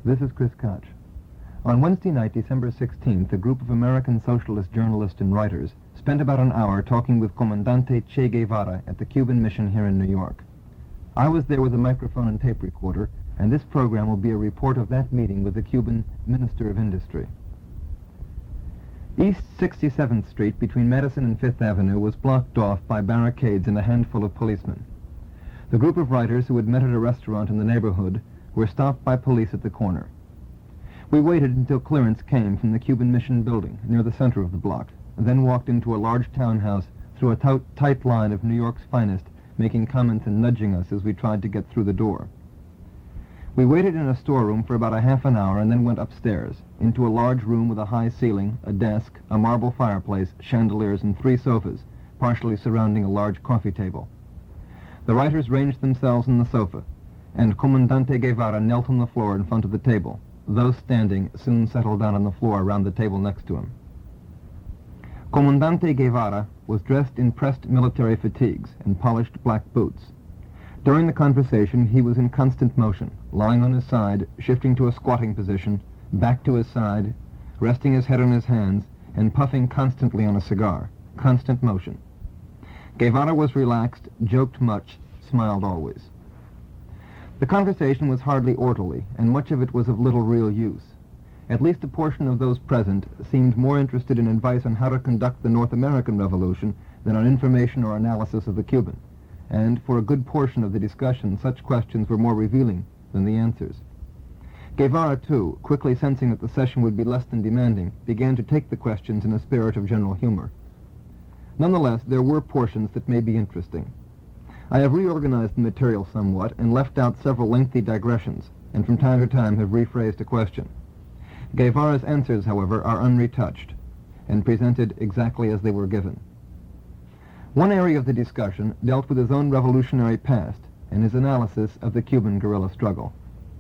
This is Chris Koch. On Wednesday night, December 16th, a group of American socialist journalists and writers spent about an hour talking with Comandante Che Guevara at the Cuban Mission here in New York. I was there with a microphone and tape recorder, and this program will be a report of that meeting with the Cuban Minister of Industry. East 67th Street between Madison and Fifth Avenue was blocked off by barricades and a handful of policemen. The group of writers who had met at a restaurant in the neighborhood were stopped by police at the corner. We waited until clearance came from the Cuban Mission building near the center of the block, then walked into a large townhouse through a tight line of New York's finest, making comments and nudging us as we tried to get through the door. We waited in a storeroom for about a half an hour and then went upstairs, into a large room with a high ceiling, a desk, a marble fireplace, chandeliers, and 3 sofas, partially surrounding a large coffee table. The writers ranged themselves on the sofa, and Comandante Guevara knelt on the floor in front of the table. Those standing soon settled down on the floor around the table next to him. Comandante Guevara was dressed in pressed military fatigues and polished black boots. During the conversation, he was in constant motion, lying on his side, shifting to a squatting position, back to his side, resting his head on his hands, and puffing constantly on a cigar. Constant motion. Guevara was relaxed, joked much, smiled always. The conversation was hardly orderly, and much of it was of little real use. At least a portion of those present seemed more interested in advice on how to conduct the North American Revolution than on information or analysis of the Cuban. And for a good portion of the discussion, such questions were more revealing than the answers. Guevara, too, quickly sensing that the session would be less than demanding, began to take the questions in a spirit of general humor. Nonetheless, there were portions that may be interesting. I have reorganized the material somewhat and left out several lengthy digressions, and from time to time have rephrased a question. Guevara's answers, however, are unretouched and presented exactly as they were given. One area of the discussion dealt with his own revolutionary past and his analysis of the Cuban guerrilla struggle.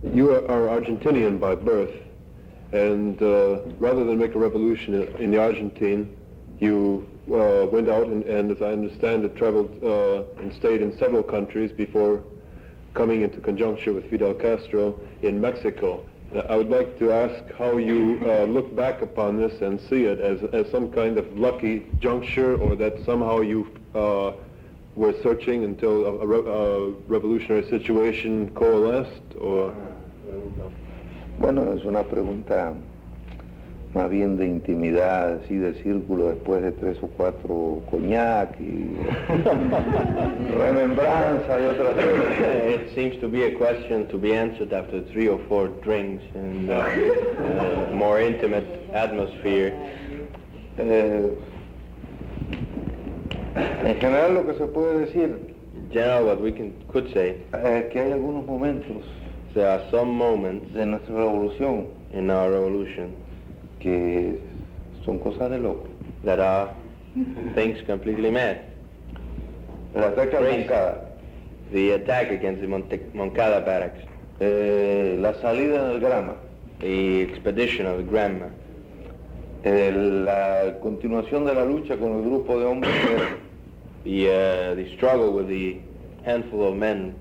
You are Argentinian by birth, and rather than make a revolution in the Argentine, you went out and, as I understand it, traveled and stayed in several countries before coming into conjuncture with Fidel Castro in Mexico. I would like to ask how you look back upon this and see it as some kind of lucky juncture, or that somehow you were searching until a revolutionary situation coalesced, or... Bueno, es una pregunta más bien de intimidad, así de círculo, después de 3 o 4 coñac y remembranza y otras cosas. It seems to be a question to be answered after 3 or 4 drinks and more intimate atmosphere. En general lo que se puede decir In general, what we could say, es que hay algunos momentos there are some moments de nuestra revolución in our revolution que son cosas de loco. that are things completely mad. El ataque a Moncada, The attack against the Moncada barracks, la salida del Grama, the expedition of the Grandma, la continuación de la lucha con el grupo de hombres que the struggle with the handful of men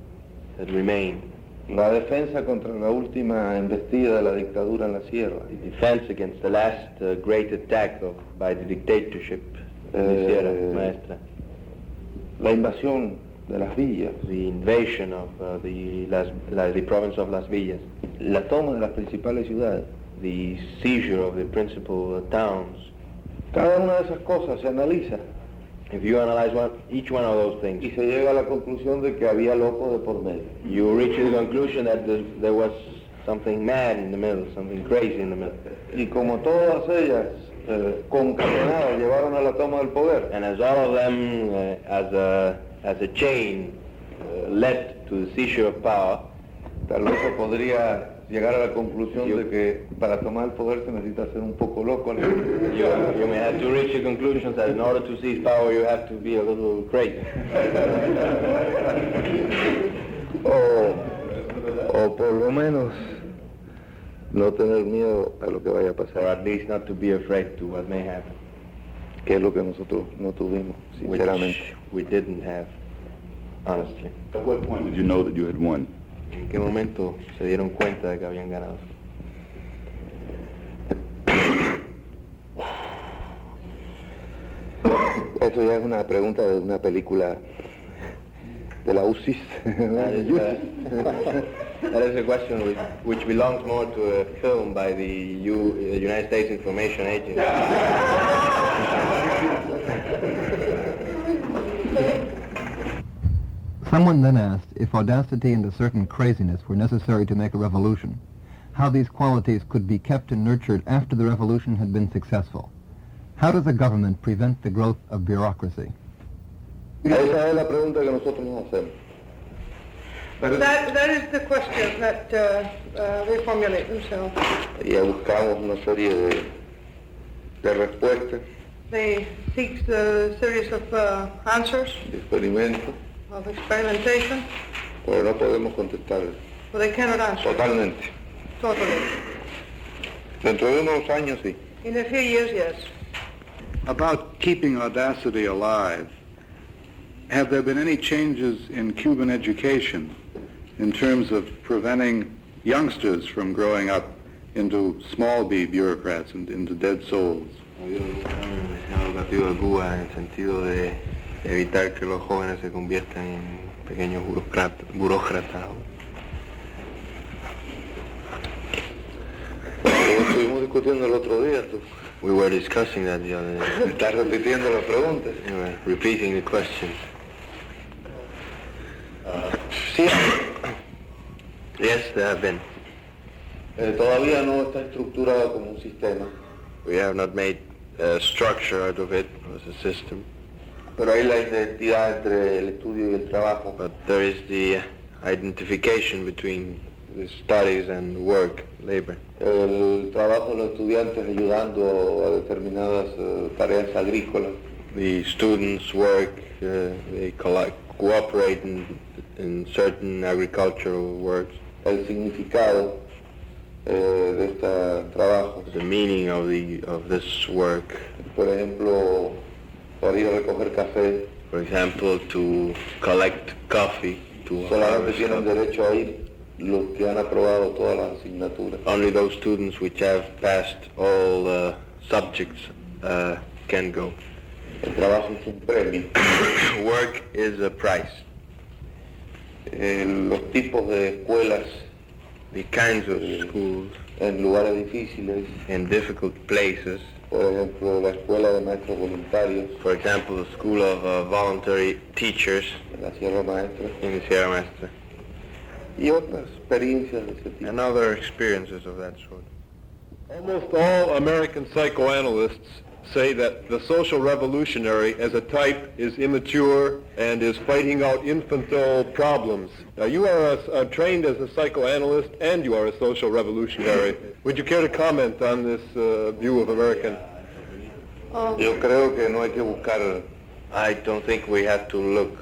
that remained, la defensa contra la última embestida de la dictadura en la sierra, the defense against the last great attack by the dictatorship in the Sierra Maestra, la invasión de las villas, the invasion of the province of Las Villas, la toma de las principales ciudades. the seizure of the principal towns. Cada una de esas cosas se analiza If you analyze each one of those things, y se llega a la conclusión de que había locos de por medio. you reach the conclusion that there was something mad in the middle, something crazy in the middle. Y como todas ellas concatenadas llevaron a la toma del poder, And as all of them, as a chain, led to the seizure of power, tal vez se podría llegar a la conclusión de que para tomar el poder se necesita ser un poco loco. you may have to reach the conclusion that in order to seize power, you have to be a little crazy. O por lo menos no tener miedo a lo que vaya a Or pasar, at least not to be afraid to what may happen, que es lo que nosotros no tuvimos, which sinceramente. we didn't have, honestly. At what point did you know that you had won? ¿En qué momento se dieron cuenta de que habían ganado? Esto ya es una pregunta de una película de la UCIS. That is a question which belongs more to a film by the United States Information Agency. Someone then asked if audacity and a certain craziness were necessary to make a revolution, how these qualities could be kept and nurtured after the revolution had been successful. How does a government prevent the growth of bureaucracy? Esa es la pregunta que nosotros nos hacemos. That is the question that they formulate themselves. Y buscamos una serie de respuestas, They seek the series of answers, de experimentos, of experimentation, pero no podemos contestar but they cannot answer totalmente. totally. Dentro de unos años sí. In a few years, yes. About keeping audacity alive, have there been any changes in Cuban education in terms of preventing youngsters from growing up into small b bureaucrats and into dead souls? Ha habido un educativo de Cuba en el sentido de evitar que los jóvenes se conviertan en pequeños burócratas. Estuvimos discutiendo el otro día, tú We were discussing that the other day. estás repitiendo las preguntas. We were repeating the questions. Sí, Yes, there have been. todavía no está estructurado como un sistema, We have not made a structure out of it as a system, pero hay la identidad entre el estudio y el trabajo. but there is the identification between the studies and work, labor. El trabajo de los estudiantes ayudando a determinadas tareas agrícolas. The students work, they cooperate in certain agricultural works. El significado de este trabajo. The meaning of this work, Por ejemplo, para ir a recoger café, for example, to collect coffee, to solamente harvest tienen coffee. derecho a ir los que han aprobado todas las asignaturas. Only those students which have passed all subjects can go. El trabajo es un premio. Work is a price. Los tipos de escuelas The kinds of schools en lugares difíciles, in difficult places, por ejemplo, la escuela de maestros voluntarios for example, the school of voluntary teachers en la Sierra Maestra, in the Sierra Maestra, y otras experiencias de ese tipo. and other experiences of that sort. Almost all American psychoanalysts say that the social revolutionary as a type is immature and is fighting out infantile problems. Now you are trained as a psychoanalyst and you are a social revolutionary. Would you care to comment on this view of American? Yo creo que no hay que buscar I don't think we have to look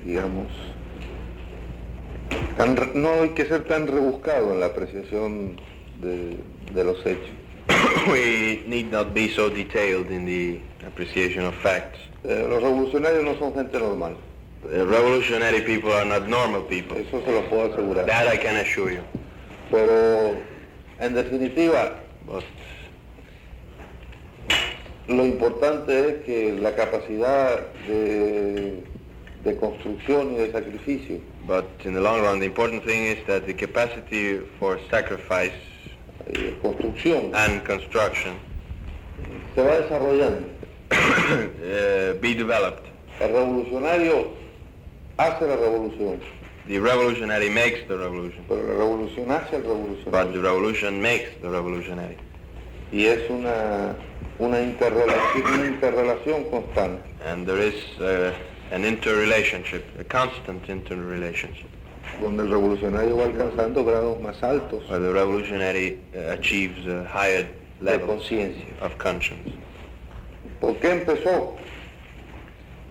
digamos, no hay que ser tan rebuscado en la apreciación de los hechos. we need not be so detailed in the appreciation of facts. Los revolucionarios no son gente normal, Revolutionary people are not normal people. eso se lo puedo asegurar. That I can assure you. Pero, en definitiva, But lo importante es que la capacidad de construcción y de sacrificio in the long run, the important thing is that the capacity for sacrifice construcción and construction se va desarrollando. be developed. El revolucionario hace la revolución, The revolutionary makes the revolution, pero la revolución hace al but revolucionario. the revolution makes the revolutionary. Y es una interrelación constante. And there is an interrelationship, a constant interrelationship, Donde el revolucionario va alcanzando grados más altos where the revolutionary achieves higher de levels conciencia. of conscience. ¿Por qué empezó?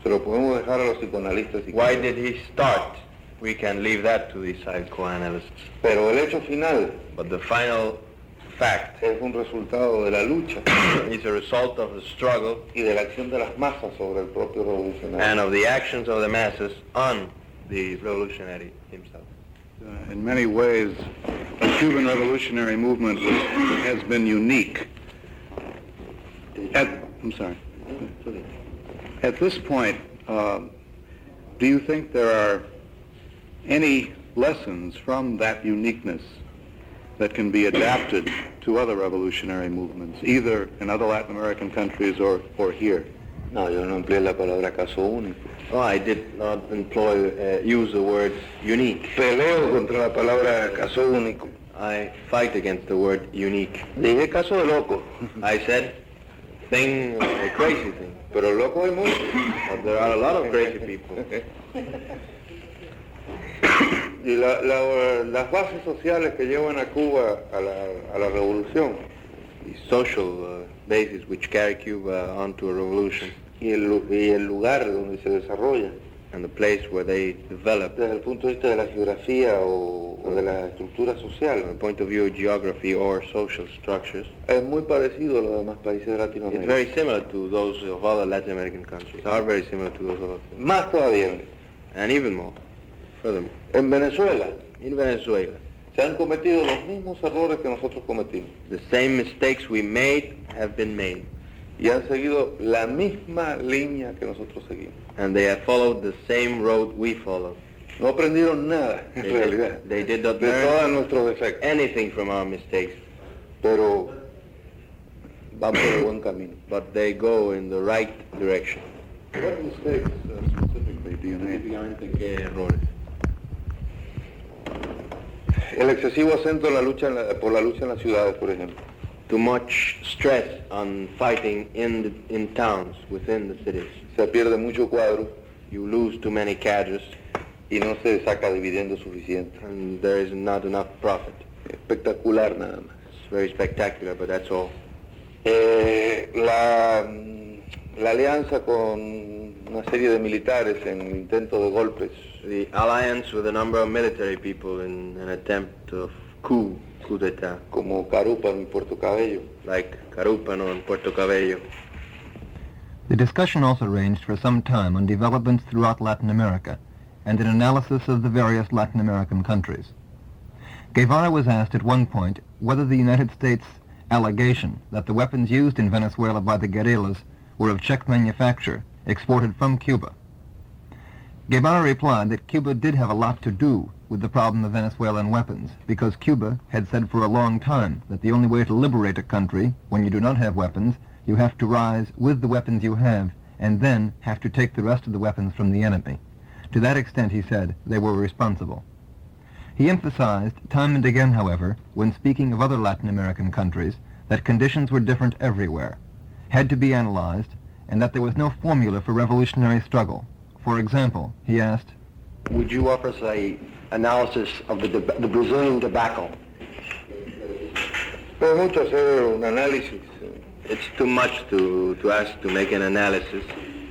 Se lo podemos dejar a los psicoanalistas. Why did he start? We can leave that to the psychoanalysts. Pero el hecho final But the final fact es un resultado de la lucha is a result of the struggle y de la acción de las masas sobre el propio revolucionario. and of the actions of the masses on the revolutionary himself. In many ways, the Cuban revolutionary movement has been unique I'm sorry. At this point, do you think there are any lessons from that uniqueness that can be adapted to other revolutionary movements, either in other Latin American countries or here? No, yo no empleé la palabra caso único. Oh, I did not use the word unique. Peleo contra la palabra caso único. I fight against the word unique. Dije caso de loco. I said thing, a crazy thing. Pero loco hay mucho. But there are a lot of crazy people. Y las bases sociales que llevan a Cuba a la revolución. The social basis which carry Cuba onto a revolution. Y el lugar donde se desarrolla. And the place where they develop. Desde el punto de vista de la geografía o de la estructura social. From the point of view of geography or social structures. Es muy parecido a los demás países de Latinoamérica. It's very similar to those of other Latin American countries. Are very similar to those of other. Más todavía. And even more. Furthermore. En Venezuela. In Venezuela. Se han cometido los mismos errores que nosotros cometimos. The same mistakes we made have been made. Y han seguido la misma línea que nosotros seguimos. And they have followed the same road we followed. No aprendieron nada, en realidad, they did not de learn todos nuestros defectos. anything from our mistakes. Pero van por el buen camino. But they go in the right direction. What mistakes specifically do you make? ¿Qué errores? El excesivo acento en la lucha por la lucha en las ciudades, por ejemplo. Too much stress on fighting in towns, within the cities. Se pierde mucho cuadro You lose too many cadres, y no se saca dividendo suficiente. and there is not enough profit. Espectacular nada más. It's very spectacular, but that's all. La alianza con una serie de militares en intentos de golpes. The alliance with a number of military people in an attempt of coup d'etat, Como Carúpano y Puerto Cabello. like Carúpano and Puerto Cabello. The discussion also ranged for some time on developments throughout Latin America and an analysis of the various Latin American countries. Guevara was asked at one point whether the United States' allegation that the weapons used in Venezuela by the guerrillas were of Czech manufacture, exported from Cuba. Guevara replied that Cuba did have a lot to do with the problem of Venezuelan weapons, because Cuba had said for a long time that the only way to liberate a country, when you do not have weapons, you have to rise with the weapons you have, and then have to take the rest of the weapons from the enemy. To that extent, he said, they were responsible. He emphasized time and again, however, when speaking of other Latin American countries, that conditions were different everywhere, had to be analyzed, and that there was no formula for revolutionary struggle. For example, he asked, would you offer us an analysis of the Brazilian debacle? Es mucho hacer un análisis. It's too much to ask to make an analysis.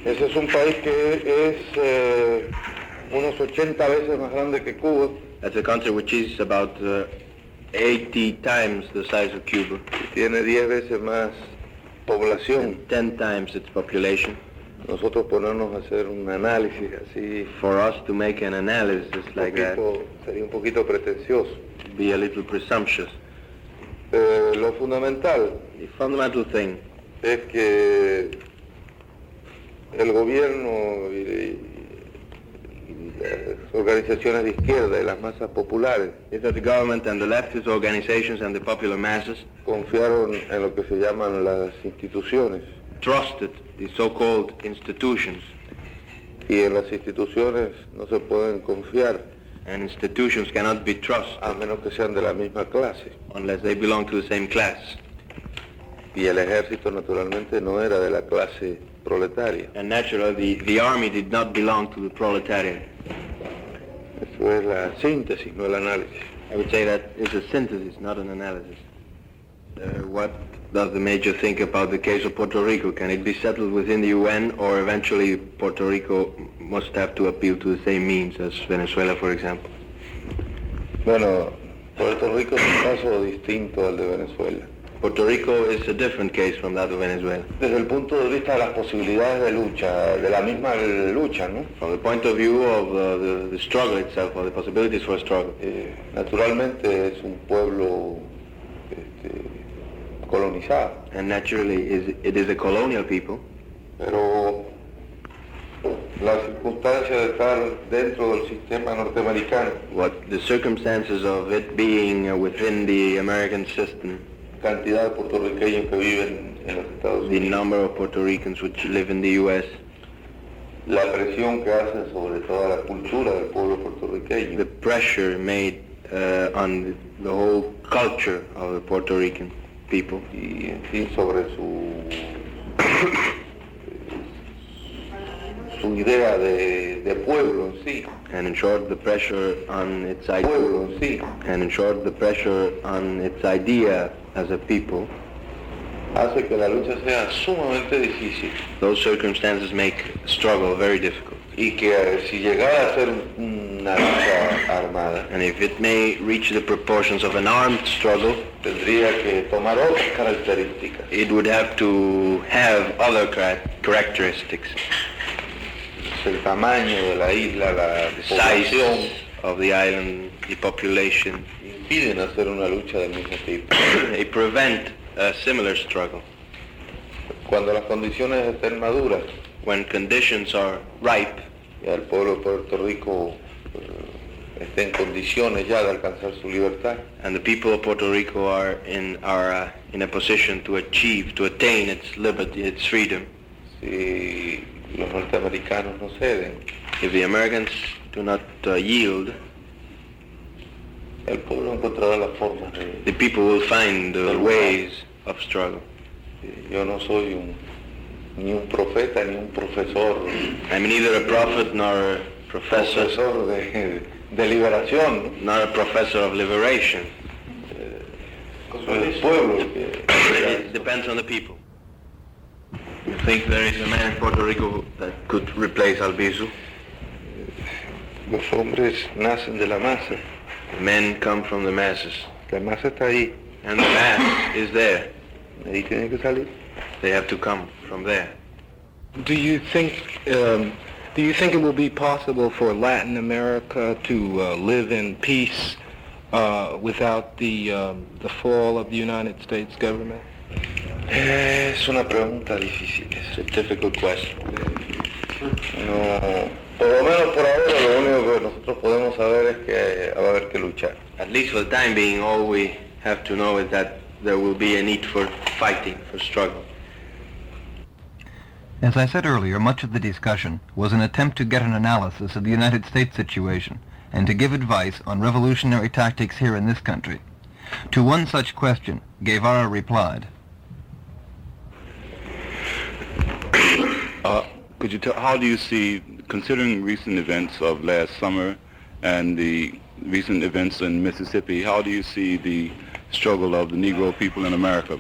Ese es un país que es unos 80 veces más grande que Cuba. That's a country which is about 80 times the size of Cuba, Tiene 10 veces más población. 10 times its population. Nosotros ponernos a hacer un análisis así For us to make an analysis like that sería un poquito pretencioso. would be a little presumptuous. Lo fundamental The fundamental thing es que el gobierno y las organizaciones de izquierda y las masas populares is that the government and the leftist organizations and the popular masses confiaron en lo que se llaman las instituciones. trusted the so-called institutions, Y en las instituciones no se pueden confiar and institutions cannot be trusted a menos que sean de la misma clase. unless they belong to the same class. Y el ejército naturalmente no era de la clase proletaria. And naturally, the army did not belong to the proletariat. Eso es la síntesis, no el análisis. I would say that it's a synthesis, not an analysis. What does the Major think about the case of Puerto Rico? Can it be settled within the UN, or eventually Puerto Rico must have to appeal to the same means as Venezuela, for example? Bueno, Puerto Rico es un caso distinto al de Venezuela. Puerto Rico is a different case from that of Venezuela. Desde el punto de vista de las posibilidades de lucha, de la misma lucha, ¿no? From the point of view of the struggle itself, or the possibilities for a struggle. Naturalmente es un pueblo colonizada. And naturally, it is a colonial people. Pero la circunstancia de estar dentro del sistema norteamericano, What the circumstances of it being within the American system, cantidad de puertorriqueños que viven en los Estados the Unidos, number of Puerto Ricans which live in the U.S., la presión que hacen sobre toda la cultura del pueblo puertorriqueño, the pressure made on the whole culture of the Puerto Rican people, y en fin sobre su idea de pueblo en sí, and in short, the pressure on its pueblo idea, en sí, and in short, the pressure on its idea as a people. hace que la lucha sea sumamente difícil Those circumstances make struggle very difficult. y que si llegara a ser una lucha armada, And if it may reach the proportions of an armed struggle, tendría que tomar otras características. it would have to have other characteristics. El tamaño de la isla, la The población, size of the island, the population, impiden hacer una lucha del mismo tipo. they prevent a similar struggle. Cuando las condiciones estén maduras When conditions are ripe y el pueblo de Puerto Rico esté en condiciones ya de alcanzar su libertad, and the people of Puerto Rico are in a position to attain its liberty, its freedom, si los norteamericanos no ceden, if the Americans do not yield, el pueblo encontrará las formas de... the people will find the ways of struggle. Yo no soy ni un profeta ni un profesor, I'm neither a prophet nor a professor, de liberación, ¿no? not a professor of liberation. Soy el pueblo que... It depends on the people. You think there is a man in Puerto Rico that could replace Albizu? Los hombres nacen de la masa, Men come from the masses, la masa está ahí, and the mass is there. ahí tiene que salir. They have to come from there. Do you think it will be possible for Latin America to live in peace without the fall of the United States government? Es una pregunta difícil. It's a difficult question. No, por lo menos por ahora lo único que nosotros podemos saber es que va a haber que luchar. At least for the time being, all we have to know is that there will be a need for fighting, for struggle. As I said earlier, much of the discussion was an attempt to get an analysis of the United States situation and to give advice on revolutionary tactics here in this country. To one such question, Guevara replied, Could you tell, how do you see, considering recent events of last summer and the recent events in Mississippi, how do you see the struggle of the Negro people in America?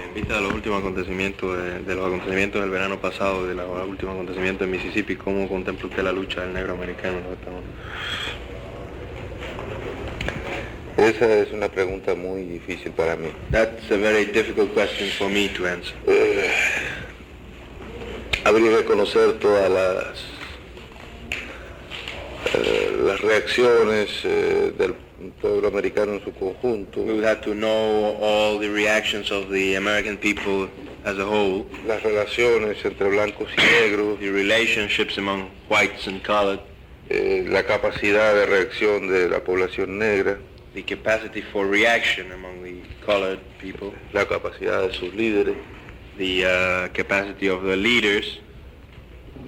En vista de los últimos acontecimientos, de los acontecimientos del verano pasado, de los últimos acontecimientos en Mississippi, ¿cómo contempla usted la lucha del negro americano en los Estados Unidos? Esa es una pregunta muy difícil para mí. That's a very difficult question for me to answer. Habría que conocer todas las reacciones del pueblo americano en su conjunto, We would have to know all the reactions of the American people as a whole, las relaciones entre blancos y negros, the relationships among whites and colored, la capacidad de reacción de la población negra, the capacity for reaction among the colored people, la capacidad de sus líderes. the capacity of the leaders.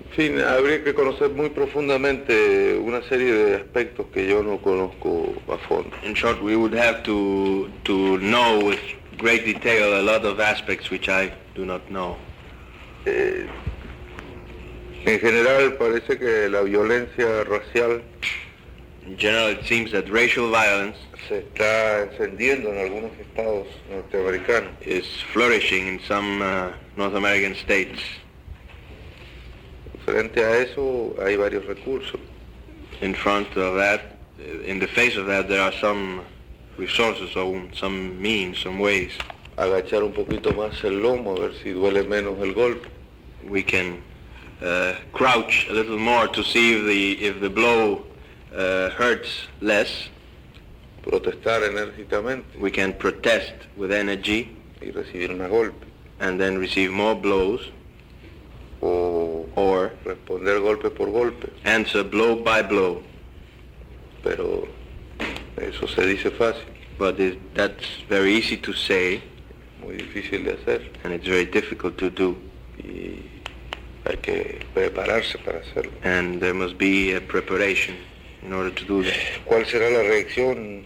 En fin, habría que conocer muy profundamente una serie de aspectos que yo no conozco a fondo. In short, we would have to know with great detail a lot of aspects which I do not know. En general parece que la violencia racial In general, it seems that racial violence se está encendiendo en algunos estados norteamericanos. is flourishing in some North American states. Frente a eso hay varios recursos. In front of that, in the face of that, there are some resources or some means, some ways. Agachar un poquito más el lomo a ver si duele menos el golpe. We can crouch a little more to see if the blow hurts less. Protestar enérgicamente. We can protest with energy. y recibir más golpes. and then receive more blows, O responder golpe por golpe. answer blow by blow. Pero eso se dice fácil, But that's very easy to say, muy difícil de hacer. and it's very difficult to do. Y hay que prepararse para hacerlo. And there must be a preparation in order to do that. ¿Cuál será la reacción?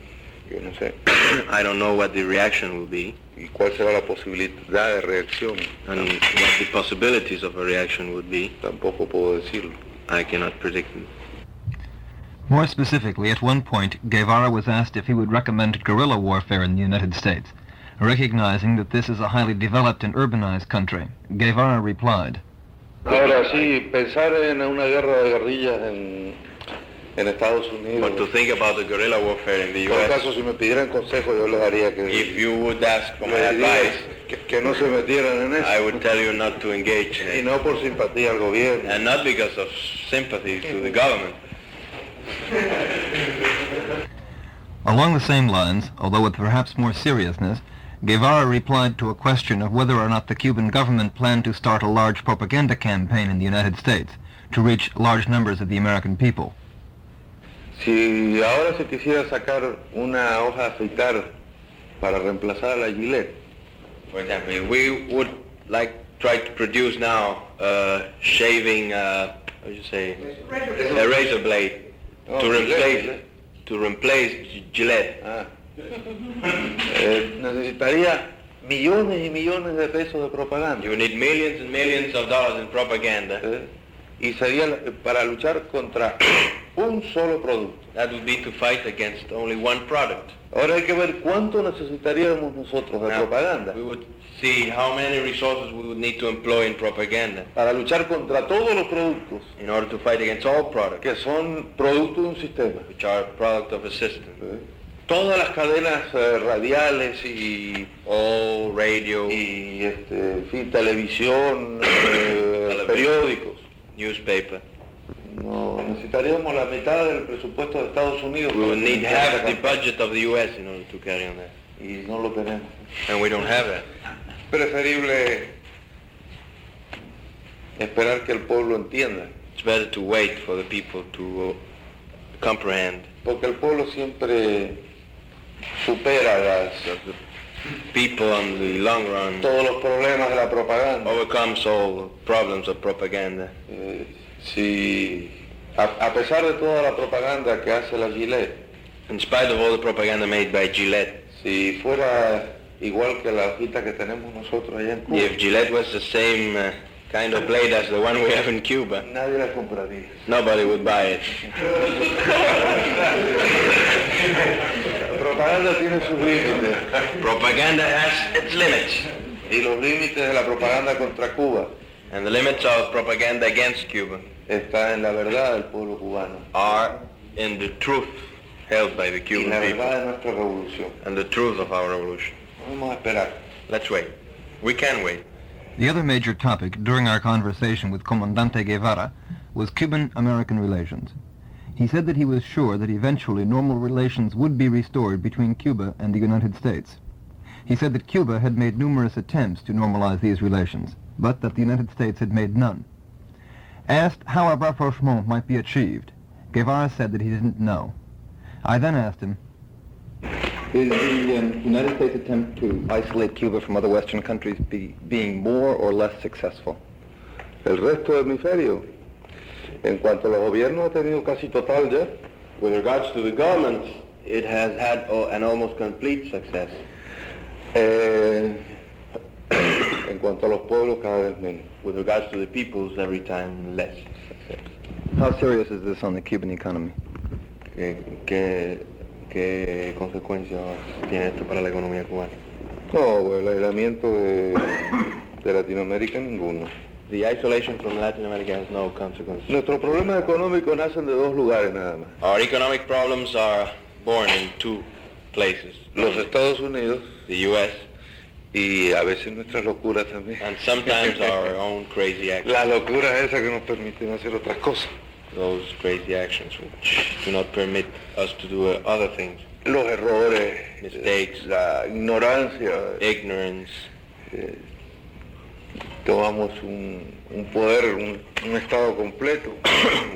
Yo no sé. I don't know what the reaction will be, ¿Y cuál será la posibilidad de reacción? and what the possibilities of a reaction would be. Tampoco puedo decirlo. I cannot predict them. More specifically, at one point, Guevara was asked if he would recommend guerrilla warfare in the United States. Recognizing that this is a highly developed and urbanized country, Guevara replied, Ahora sí, pensar en una guerra de guerrillas en Estados Unidos. But to think about the guerrilla warfare in the En todo U.S., caso, si me pidieran consejo, yo les daría que, if you would ask for my les diría advice, que no se metieran en eso. I would tell you not to engage in Y it. no por simpatía al gobierno. And not because of sympathy to the government. Along the same lines, although with perhaps more seriousness, Guevara replied to a question of whether or not the Cuban government planned to start a large propaganda campaign in the United States to reach large numbers of the American people. Si ahora se quisiera sacar una hoja de afeitar para reemplazar a la Gillette, For example, if we would like try to produce now shaving, what do you say, a razor blade Oh, to replace Gillette. Necesitaría millones y millones de pesos de propaganda. You need millions and millions of dollars in propaganda. Y sería para luchar contra un solo producto. That would be to fight against only one product. Ahora hay que ver cuánto necesitaríamos nosotros de Now, propaganda we would see how many resources we would need to employ in propaganda para luchar contra todos los productos in order to fight against all products, que son producto de un sistema. which are product of a system. Todas las cadenas radiales y All radio, en fin, televisión, periódicos. newspaper. No, necesitaríamos la mitad del presupuesto de Estados Unidos. We would need para half the budget of the U.S. in order to carry on that. y no lo tenemos. And we don't have that. Preferible esperar que el pueblo entienda, It's better to wait for the people to comprehend. porque el pueblo siempre supera The people on the long run todos los problemas de la propaganda. overcomes all problems of propaganda. Si a pesar de toda la propaganda que hace la Gillette, In spite of all the propaganda made by Gillette, si fuera igual que la hojita que tenemos nosotros allá en Cuba, if Gillette was the same kind of blade as the one we have in Cuba, nadie la compraría. nobody would buy it. La propaganda tiene sus límites Propaganda has its limits, y los límites de la propaganda contra Cuba and the limits of propaganda against Cuba está en la verdad del pueblo cubano are in the truth held by the y Cuban la people verdad de nuestra revolución. and the truth of our revolution. Vamos a esperar. Let's wait. We can wait. The other major topic during our conversation with Comandante Guevara was Cuban-American relations. He said that he was sure that eventually normal relations would be restored between Cuba and the United States. He said that Cuba had made numerous attempts to normalize these relations, but that the United States had made none. Asked how a rapprochement might be achieved, Guevara said that he didn't know. I then asked him, is the United States attempt to isolate Cuba from other Western countries being more or less successful? El resto del hemisferio, en cuanto a los gobiernos, ha tenido casi total ya. With regards to the government, it has had an almost complete success. En cuanto a los pueblos, cada vez menos. With regards to the peoples, every time less success. How serious is this on the Cuban economy? ¿Qué consecuencias tiene esto para la economía cubana? No, el aislamiento de Latinoamérica ninguno. The isolation from Latin America has no consequences. Nuestros problemas económicos nacen de dos lugares nada más. Our economic problems are born in two places. Los Estados Unidos The U.S. y a veces nuestras locuras también. and sometimes our own crazy actions. La locura esa que nos permiten hacer otras cosas. Those crazy actions which do not permit us to do other things. los errores, mistakes, la ignorancia. ignorance. Tomamos un poder, un estado completo.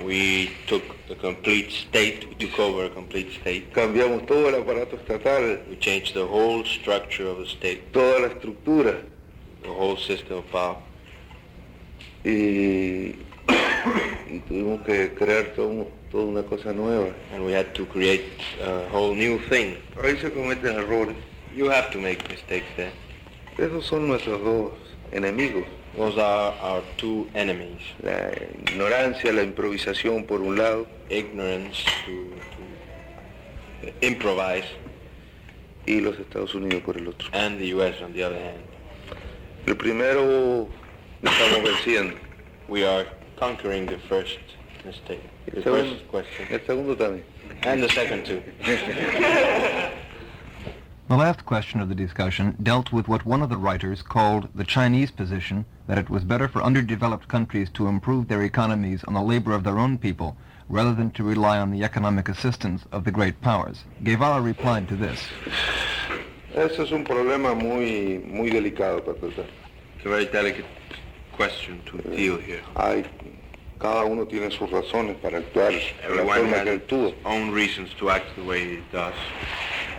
We took a complete state, we took over a complete state. Cambiamos todo el aparato estatal, We changed the whole structure of the state, toda la estructura. the whole system of power. Y tuvimos que crear toda una cosa nueva. And we had to create a whole new thing. Ahí se cometen errores. You have to make mistakes there. Esos son nuestros dos enemigos. Those are our two enemies. La ignorancia, la improvisación por un lado, Ignorance to improvise, y los Estados Unidos por el otro. and the U.S. on the other hand. El primero lo estamos venciendo. We are conquering the first mistake, the El segundo, first question, el segundo también. and the second too. The last question of the discussion dealt with what one of the writers called the Chinese position that it was better for underdeveloped countries to improve their economies on the labor of their own people rather than to rely on the economic assistance of the great powers. Guevara replied to this. Ese es un problema muy delicado para tratar. It's a very delicate question to deal here. Cada uno tiene sus razones para actuar de la Everyone forma has que its actúa. own reasons to act the way it does.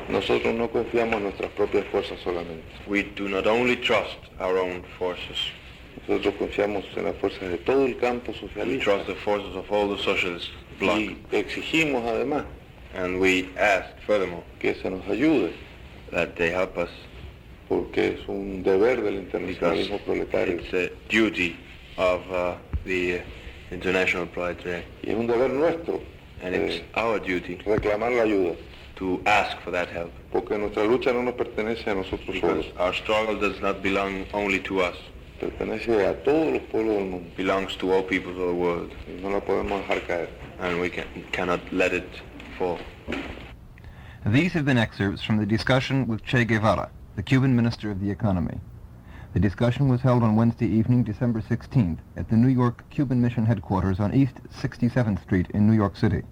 Nosotros no confiamos en nuestras propias fuerzas solamente. We do not only trust our own forces, Nosotros confiamos en las fuerzas de todo el campo we socialista. trust the forces of all the socialist bloc, Y exigimos además and we ask furthermore que se nos ayude, that they help us, porque es un deber del because internacionalismo proletario. it's a duty of the international proletariat, Y es un deber nuestro and it's our duty reclamar la ayuda, to ask for that help, porque nuestra lucha no nos pertenece a nosotros because solos, our struggle does not belong only to us, pertenece a todos los pueblos del mundo, it belongs to all peoples of the world, y no la podemos dejar caer. and we cannot let it fall. These have been excerpts from the discussion with Che Guevara, the Cuban Minister of the Economy. The discussion was held on Wednesday evening, December 16th, at the New York Cuban Mission headquarters on East 67th Street in New York City.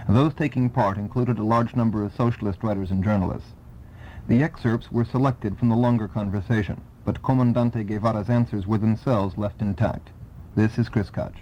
Those taking part included a large number of socialist writers and journalists. The excerpts were selected from the longer conversation, but Comandante Guevara's answers were themselves left intact. This is Chris Koch.